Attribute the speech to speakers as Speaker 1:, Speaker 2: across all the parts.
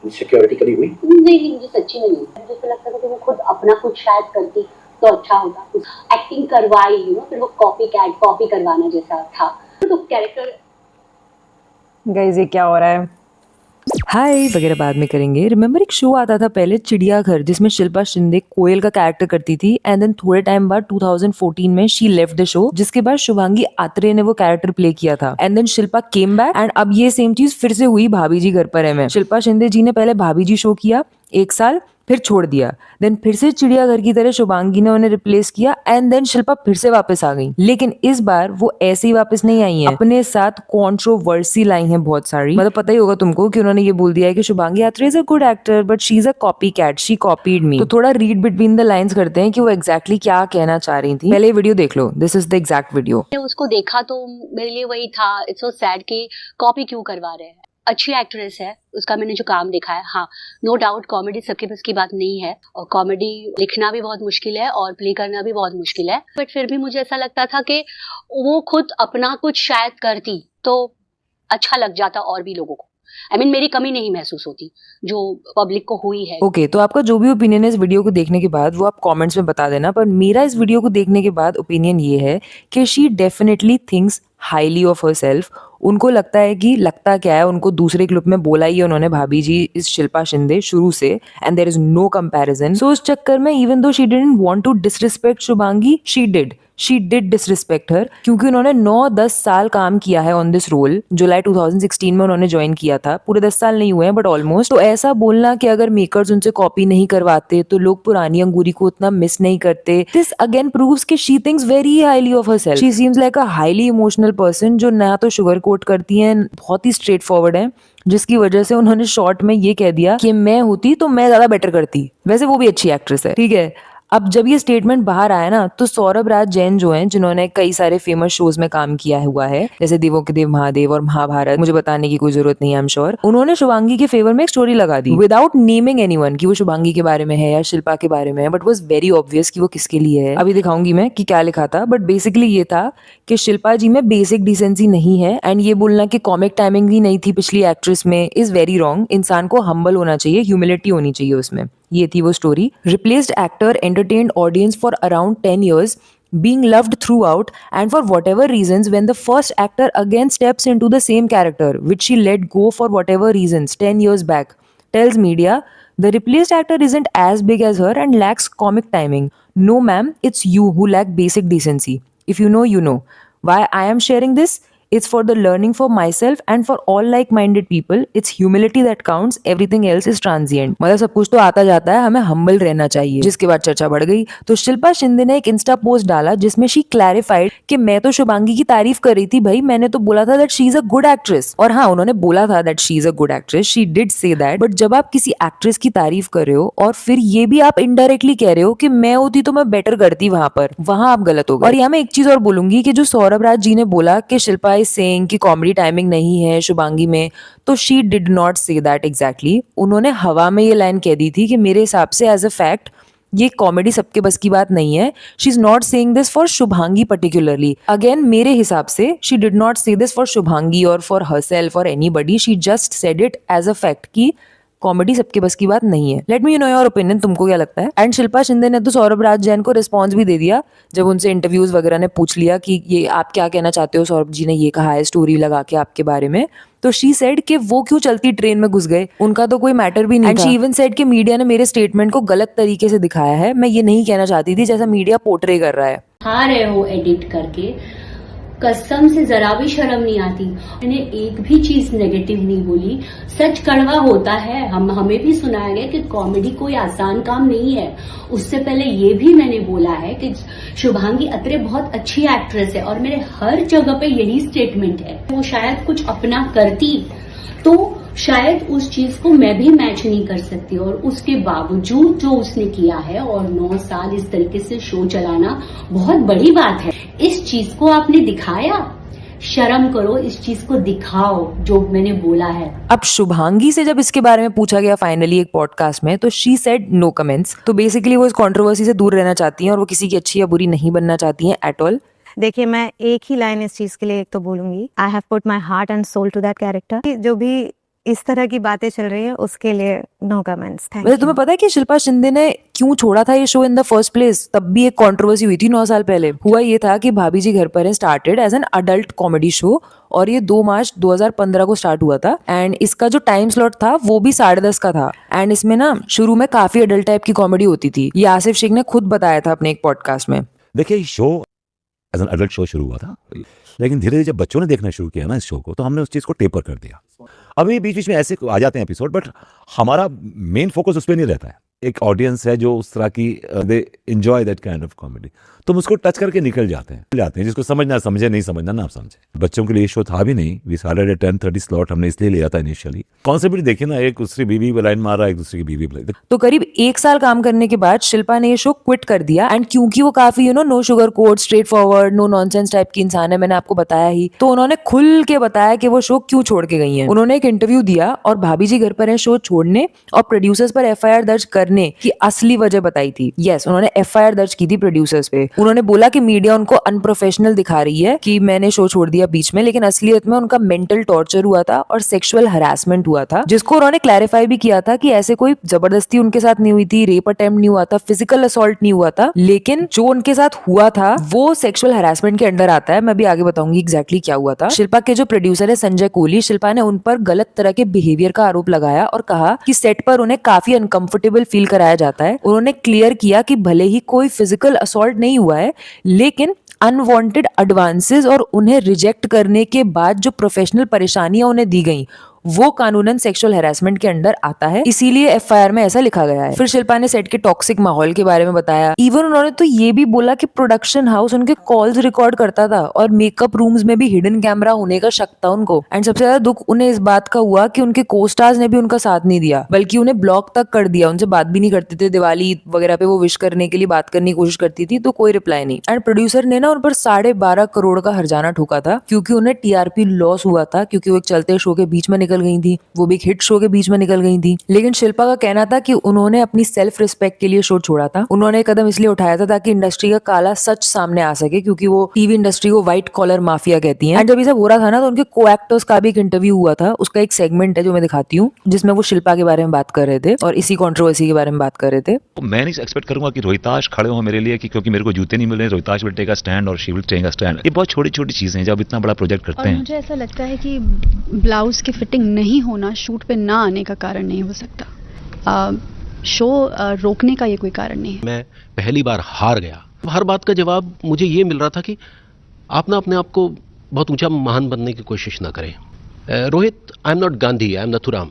Speaker 1: Insecurity कभी हुई?
Speaker 2: नहीं नहीं, मुझे सच्ची में नहीं। मुझे तो लगता था कि वो खुद अपना कुछ शायद करती तो अच्छा होता, कुछ एक्टिंग करवाई, फिर वो कॉपी करवाना जैसा था तो कैरेक्टर।
Speaker 3: गाइस ये क्या हो रहा है? हाय वगैरह बाद में करेंगे। रिमेम्बर एक शो आता था पहले, चिड़ियाघर, जिसमें शिल्पा शिंदे कोयल का कैरेक्टर करती थी एंड देन थोड़े टाइम बाद 2014 में शी लेफ्ट द शो, जिसके बाद शुभांगी आत्रे ने वो कैरेक्टर प्ले किया था and then Shilpa came back and अब ये सेम चीज फिर से हुई भाभी जी घर पर है में। शिल्पा शिंदे जी ने पहले भाभी जी शो किया 1 साल, फिर छोड़ दिया, देन फिर से चिड़ियाघर की तरह शुभांगी ने उन्हें रिप्लेस किया एंड देन शिल्पा फिर से वापस आ गई। लेकिन इस बार वो ऐसे ही वापस नहीं आई हैं, अपने साथ कंट्रोवर्सी लाई हैं बहुत सारी। मतलब पता ही होगा तुमको कि उन्होंने ये बोल दिया है कि Shubhangi Atre is a good actor but she is a copy cat, she copied me. तो थोड़ा रीड बिटवीन द लाइंस करते हैं कि वो एग्जैक्टली क्या कहना चाह रही थी। पहले वीडियो देख लो, this is the exact video.
Speaker 2: उसको देखा तो मेरे लिए वही था, इट्स सो सैड कि कॉपी क्यों करवा रहे हैं। अच्छी एक्ट्रेस है, उसका मैंने जो काम देखा है, हाँ नो डाउट कॉमेडी सबके बस की बात नहीं है और कॉमेडी लिखना भी बहुत मुश्किल है और प्ले करना भी बहुत मुश्किल है, बट फिर भी मुझे ऐसा लगता था कि वो खुद अपना कुछ शायद करती तो अच्छा लग जाता और भी लोगों को। मेरी कमी नहीं महसूस होती जो पब्लिक को हुई है।
Speaker 3: ओके तो आपका जो भी ओपिनियन है इस वीडियो को देखने के बाद वो आप कमेंट्स में बता देना, पर मेरा इस वीडियो को देखने के बाद ओपिनियन ये है कि she definitely thinks highly of herself. उनको लगता है कि लगता क्या है, उनको दूसरे क्लिप में बोला ही है उन्होंने भाभी जी इस शिल्पा शिंदे शुरू से and there is no comparison. So उस चक्कर में even though she didn't want to disrespect Shubhangi, she did disrespect her, क्योंकि उन्होंने 9-10 साल काम किया है ऑन दिस रोल। जुलाई 2016 में उन्होंने ज्वाइन किया था, पूरे 10 साल नहीं हुए हैं बट ऑलमोस्ट। तो ऐसा बोलना कि अगर मेकर्स उनसे कॉपी नहीं करवाते तो लोग पुरानी अंगूरी को उतना मिस नहीं करते, दिस अगेन प्रूव्स कि she thinks very highly of herself. She seems like a highly emotional person जो ना तो शुगर कोट करती है, बहुत ही स्ट्रेट फॉरवर्ड है, जिसकी वजह से उन्होंने शॉर्ट में ये कह दिया कि मैं होती तो मैं ज्यादा बेटर करती। वैसे वो भी अच्छी एक्ट्रेस है, ठीक है। अब जब ये स्टेटमेंट बाहर आया ना तो सौरभ राज जैन जो हैं, जिन्होंने कई सारे फेमस शोज में काम किया हुआ है जैसे देवों के देव महादेव और महाभारत, मुझे बताने की कोई जरूरत नहीं है, आई एम श्योर, उन्होंने शुभांगी के फेवर में एक स्टोरी लगा दी विदाउट नेमिंग एनीवन कि वो शुभांगी के बारे में है या शिल्पा के बारे में है, बट वाज वेरी ऑब्वियस कि वो किसके लिए है। अभी दिखाऊंगी मैं कि क्या लिखा था, बट बेसिकली ये था कि शिल्पा जी में बेसिक डिसेंसी नहीं है एंड ये बोलना कि कॉमिक टाइमिंग भी नहीं थी पिछली एक्ट्रेस में इज वेरी रॉन्ग। इंसान को हम्बल होना चाहिए, ह्यूमिलिटी होनी चाहिए उसमें। ये थी वो story. Replaced actor entertained audience for around 10 years, being loved throughout, and for whatever reasons when the first actor again steps into the same character which she let go for whatever reasons 10 years back, tells media the replaced actor isn't as big as her and lacks comic timing. No ma'am, it's you who lack basic decency. If you know, you know. Why I am sharing this? It's for the learning for myself and for all like-minded people. It's humility that counts. Everything else is transient. मतलब सब कुछ तो आता जाता है, हमें humble रहना चाहिए। जिसके बाद चर्चा बढ़ गई तो शिल्पा शिंदे ने एक इंस्टा पोस्ट डाला जिसमें शी क्लैरिफाइड कि मैं तो शुभांगी की तारीफ कर रही थी भाई, मैंने तो बोला था that she is a good actress. और हाँ, उन्होंने बोला था that she is a good actress, she did say that. But जब आप किसी एक्ट्रेस की तारीफ कर रहे हो और फिर ये भी आप इनडायरेक्टली कह रहे हो कि मैं होती तो मैं बेटर करती, वहां आप गलत हो गए। और यहाँ मैं एक चीज और बोलूंगी कि जो सौरभ राज जी ने बोला कि शिल्पा इज सेइंग कि कॉमेडी टाइमिंग नहीं है शुभांगी में, तो she did not say that exactly. उन्होंने हवा में ये लाइन कह दी थी कि मेरे हिसाब से एज अ फैक्ट ये कॉमेडी सबके बस की बात नहीं है। She is not saying this for Shubhangi particularly. Again मेरे हिसाब से she did not say this for Shubhangi और फॉर हरसेल्फ और anybody, she just said it as a fact कि कॉमेडी सबके बस की बात नहीं है। Let me know your opinion, तुमको क्या लगता है। एंड शिल्पा शिंदे ने तो सौरभ राज जैन को रिस्पॉन्स भी दे दिया जब उनसे इंटरव्यूज वगैरह ने पूछ लिया कि ये आप क्या कहना चाहते हो, सौरभ जी ने ये कहा है स्टोरी लगा के आपके बारे में, तो शी सेड कि वो क्यों चलती ट्रेन में घुस गए, उनका तो कोई मैटर भी नहीं था। एंड शी इवन सेड कि मीडिया ने मेरे स्टेटमेंट को गलत तरीके से दिखाया है, मैं ये नहीं कहना चाहती थी जैसा मीडिया पोर्ट्रे कर रहा है।
Speaker 2: आ रहे हो एडिट करके, कसम से जरा भी शर्म नहीं आती। मैंने एक भी चीज नेगेटिव नहीं बोली। सच कड़वा होता है, हमें भी सुनाया गया कि कॉमेडी कोई आसान काम नहीं है। उससे पहले ये भी मैंने बोला है कि शुभांगी अत्रे बहुत अच्छी एक्ट्रेस है और मेरे हर जगह पे यही स्टेटमेंट है। वो शायद कुछ अपना करती तो शायद उस चीज को मैं भी मैच नहीं कर सकती, और उसके बावजूद जो उसने किया है और 9 साल इस तरीके से शो चलाना बहुत बड़ी बात है। इस चीज को आपने दिखाया, शर्म करो, इस चीज को दिखाओ जो मैंने बोला है।
Speaker 3: अब शुभांगी से जब इसके बारे में पूछा गया फाइनली एक पॉडकास्ट में, तो शी सेड नो कमेंट्स। तो बेसिकली वो इस कंट्रोवर्सी से दूर रहना चाहती हैं और वो किसी की अच्छी या बुरी नहीं बनना चाहती हैं एट ऑल।
Speaker 4: देखिए, मैं एक ही लाइन इस चीज के लिए एक तो बोलूंगी, I have put my heart and soul to that character. जो भी
Speaker 1: इस तरह की बातें चल रही है उसके लिए नो कमेंट्स। थैंक
Speaker 3: वैसे
Speaker 1: यू।
Speaker 3: तुम्हें पता है कि शिल्पा शिंदे ने क्यों छोड़ा था ये show in the first place? तब भी एक कंट्रोवर्सी हुई थी 9 साल पहले। हुआ ये था कि भाभी जी Ghar Par Hai started as an adult comedy show और ये 2 मार्च 2015 को स्टार्ट हुआ था एंड इसका जो टाइम स्लॉट था वो भी 10:30 का था एंड इसमें ना शुरू में काफी अडल्ट टाइप की कॉमेडी होती थी। ये आसिफ शेख ने खुद बताया था अपने एक पॉडकास्ट में।
Speaker 4: देखिए ये show as an adult show शुरू हुआ था, लेकिन धीरे धीरे जब बच्चों ने देखना शुरू किया ना इस शो को, तो हमने उस चीज़ को टेपर कर दिया। अभी बीच बीच में ऐसे आ जाते हैं एपिसोड, बट हमारा मेन फोकस उस पर नहीं रहता है। एक ऑडियंस है जो उस तरह की they enjoy that kind of comedy, तुम उसको टच करके निकल जाते हैं। जिसको समझना समझे, नहीं समझना ना समझे। बच्चों के लिए शो था भी नहीं। वी स्टार्टेड एट 10:30 स्लॉट, हमने इसलिए लिया था इनिशियली। कॉन्सेप्ट भी देखिए ना, एक दूसरी बीवी पे लाइन मार रहा है, एक दूसरी की बीवी पे।
Speaker 3: तो करीब 1 साल काम करने के बाद शिल्पा ने ये शो क्विट कर दिया एंड क्योंकि वो काफी no sugar coat, straightforward, no nonsense type की इंसान है, मैंने आपको बताया ही, तो उन्होंने खुल के बताया कि वो शो क्यों छोड़ के गई हैं। उन्होंने एक इंटरव्यू दिया और भाभी जी घर पर है शो छोड़ने और प्रोड्यूसर्स पर FIR दर्ज करने की असली वजह बताई थी। यस, उन्होंने FIR दर्ज की थी प्रोड्यूसर्स पे। उन्होंने बोला कि मीडिया उनको अनप्रोफेशनल दिखा रही है कि मैंने शो छोड़ दिया बीच में, लेकिन असलियत में उनका मेंटल टॉर्चर हुआ था और सेक्सुअल हरासमेंट हुआ था, जिसको उन्होंने क्लैरिफाई भी किया था कि ऐसे कोई जबरदस्ती उनके साथ नहीं हुई थी, रेप अटेम्प्ट नहीं हुआ था, फिजिकल असॉल्ट नहीं हुआ था, लेकिन जो उनके साथ हुआ था वो सेक्सुअल हरासमेंट के अंडर आता है। मैं भी आगे बताऊंगी एग्जैक्टली क्या हुआ था। शिल्पा के जो प्रोड्यूसर है संजय कोहली, शिल्पा ने उन पर गलत तरह के बिहेवियर का आरोप लगाया और कहा कि सेट पर उन्हें काफी अनकंफर्टेबल फील कराया जाता है। उन्होंने क्लियर किया कि भले ही कोई फिजिकल असॉल्ट नहीं हुआ है, लेकिन अनवांटेड एडवांसेस और उन्हें रिजेक्ट करने के बाद जो प्रोफेशनल परेशानियां उन्हें दी गई वो कानूनन सेक्सुअल हैरेसमेंट के अंडर आता है, इसीलिए FIR में ऐसा लिखा गया है। फिर शिल्पा ने सेट के टॉक्सिक माहौल के बारे में बताया। इवन उन्होंने तो ये भी बोला कि प्रोडक्शन हाउस उनके कॉल्स रिकॉर्ड करता था और मेकअप रूम्स में भी हिडन कैमरा होने का शक था उनको। एंड सबसे ज्यादा दुख उन्हें इस बात का हुआ कि उनके को-स्टार्स ने भी उनका साथ नहीं दिया, बल्कि उन्हें ब्लॉक तक कर दिया, उनसे बात भी नहीं करते थे। दिवाली वगैरह पे वो विश करने के लिए बात करने की कोशिश करती थी तो कोई रिप्लाई नहीं। एंड प्रोड्यूसर ने ना उन पर 12.5 करोड़ का हर्जाना ठोका था क्योंकि उन्हें TRP लॉस हुआ था, क्योंकि वो एक चलते शो के बीच में निकल गई थी, वो भी एक हिट शो के बीच में निकल गई थी। लेकिन शिल्पा का कहना था कि उन्होंने अपनी सेल्फ रिस्पेक्ट के लिए शो छोड़ा था। उन्होंने कदम इसलिए उठाया था ताकि इंडस्ट्री का काला सच सामने आ सके, क्योंकि वो टीवी इंडस्ट्री को व्हाइट कॉलर माफिया कहती हैं। एंड जब ये सब हो रहा था ना तो उनके को एक्टर्स का भी एक इंटरव्यू हुआ था। उसका एक सेगमेंट है जो मैं दिखाती हूँ, जिसमें वो शिल्पा के बारे में बात कर रहे थे और इसी कंट्रोवर्सी के बारे में बात कर रहे थे।
Speaker 5: मैं नहीं एक्सपेक्ट करूंगा कि रोहिताश खड़े हो मेरे लिए, कि क्योंकि मेरे को जूते नहीं मिल रहे, Rohitash will take a stand और she will take a stand. ये बहुत छोटी छोटी चीजें हैं जब इतना बड़ा प्रोजेक्ट करते हैं।
Speaker 6: मुझे ऐसा लगता है कि ब्लाउज की फिटिंग नहीं होना शूट पे ना आने का कारण नहीं हो सकता। शो रोकने का ये कोई कारण नहीं है।
Speaker 7: मैं पहली बार हार गया। हर बात का जवाब मुझे ये मिल रहा था कि आप ना अपने आप को बहुत ऊंचा महान बनने की कोशिश ना करें। Rohit, I am not Gandhi, I am Nathuram.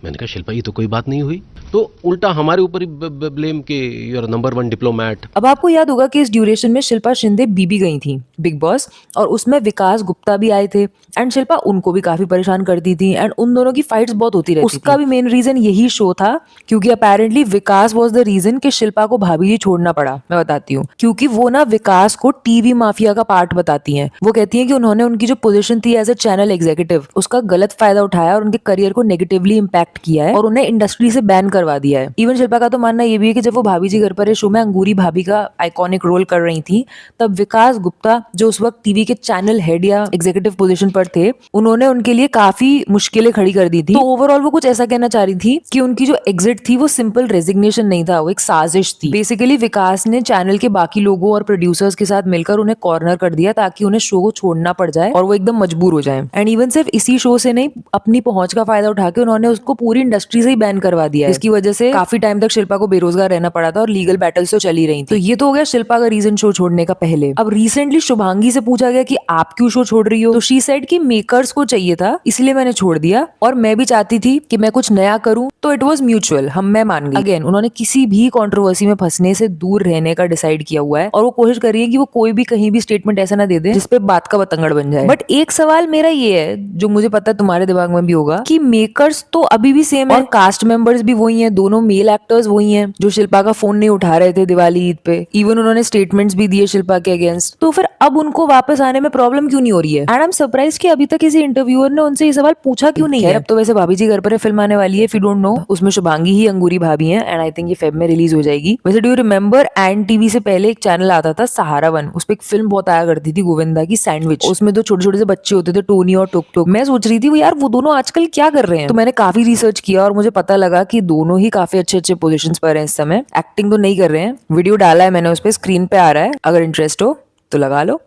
Speaker 7: मैंने कहा शिल्पा ये तो कोई बात नहीं हुई, तो उल्टा हमारे ऊपर ही ब्लेम के यू आर नंबर 1 डिप्लोमैट।
Speaker 3: अब आपको याद होगा कि इस ड्यूरेशन में शिल्पा शिंदे बीबी गई थी बिग बॉस, और उसमें विकास गुप्ता भी आए थे एंड शिल्पा उनको भी काफी परेशान करती थी एंड उन दोनों की फाइट्स बहुत होती रहती थी। उसका भी मेन रीजन यही शो था, क्योंकि apparently Vikas was the reason कि शिल्पा को भाभी जी छोड़ना पड़ा। मैं बताती हूँ, क्योंकि वो ना विकास को टीवी माफिया का पार्ट बताती हैं। वो कहती हैं कि उन्होंने उनकी जो पोजीशन थी एज ए चैनल एग्जीक्यूटिव उसका गलत फायदा उठाया और उनके करियर को नेगेटिवली इम्पैक्ट किया है और उन्हें इंडस्ट्री से बैन करवा दिया है। इवन शिल्पा का तो मानना ये भी है कि जब वो भाभी जी घर पर शो में अंगूरी भाभी का आइकॉनिक रोल कर रही थी, तब विकास गुप्ता जो उस वक्त टीवी के चैनल हेड या एग्जीक्यूटिव पोजीशन पर थे, उन्होंने उनके लिए काफी मुश्किलें खड़ी कर दी थी। तो ओवरऑल वो कुछ ऐसा कहना चाह रही थी कि उनकी जो एग्जिट थी वो सिंपल रेजिग्नेशन नहीं था, वो एक साजिश थी। बेसिकली विकास ने चैनल के बाकी लोगों और प्रोड्यूसर्स के साथ मिलकर उन्हें कॉर्नर कर दिया ताकि उन्हें शो को छोड़ना पड़ जाए और वो एकदम मजबूर हो जाए। एंड इवन सिर्फ इसी शो से नहीं, अपनी पहुंच का फायदा उठा के उन्होंने उसको पूरी इंडस्ट्री से ही बैन करवा दिया है। इसकी वजह से काफी टाइम तक शिल्पा को बेरोजगार रहना पड़ा था और लीगल बैटल्स तो चली रही थी। तो ये तो हो गया शिल्पा का रीजन शो छोड़ने का पहले। अब रिसेंटली शुभांगी से पूछा गया कि आप क्यों शो छोड़ रही हो, तो शी सेड कि मेकर्स को चाहिए था इसलिए मैंने छोड़ दिया और मैं भी चाहती थी कि मैं कुछ नया करूं, तो इट वाज म्यूचुअल। मैं मान गई। अगेन उन्होंने किसी भी कंट्रोवर्सी में फंसने से दूर रहने का डिसाइड किया हुआ है और वो कोशिश कर रही है कि वो कोई भी कहीं भी स्टेटमेंट ऐसा ना दे दे जिसपे बात का बतंगड़ बन जाए। बट एक सवाल मेरा ये है जो मुझे पता है तुम्हारे दिमाग में भी होगा कि मेकर्स तो अभी भी सेम है और कास्ट मेंबर्स भी वही है, दोनों मेल एक्टर्स वही हैं जो शिल्पा का फोन नहीं उठा रहे थे दिवाली ईद पे। इवन उन्होंने स्टेटमेंट्स भी दिए शिल्पा के अगेंस्ट। तो फिर अब उनको वापस आने में प्रॉब्लम क्यों नहीं हो रही है? एंड आई एम सरप्राइज कि अभी तक किसी इंटरव्यूअर ने उनसे ये सवाल पूछा क्यों नहीं है। अब तो वैसे भाभी जी घर पर फिल्म आने वाली है, इफ यू डोंट नो, उसमें शुभांगी ही अंगूरी भाभी है एंड आई थिंक ये फेब में रिलीज हो जाएगी। वैसे do you remember and TV से पहले एक चैनल आता था सहारा वन, उस पर एक फिल्म बहुत आया करती थी गोविंदा की, सैंडविच। उसमें दो छोटे छोटे से बच्चे होते थे, टोनी और टुक टुक। मैं सोच रही थी वो यार वो दोनों आजकल क्या कर रहे हैं। तो मैंने काफी रिसर्च किया और मुझे पता लगा कि दोनों ही काफी अच्छे अच्छे पोजीशंस पर हैं इस समय। एक्टिंग तो नहीं कर रहे हैं, वीडियो डाला है मैंने उस पर, स्क्रीन पे आ रहा है, अगर इंटरेस्ट हो तो लगा लो।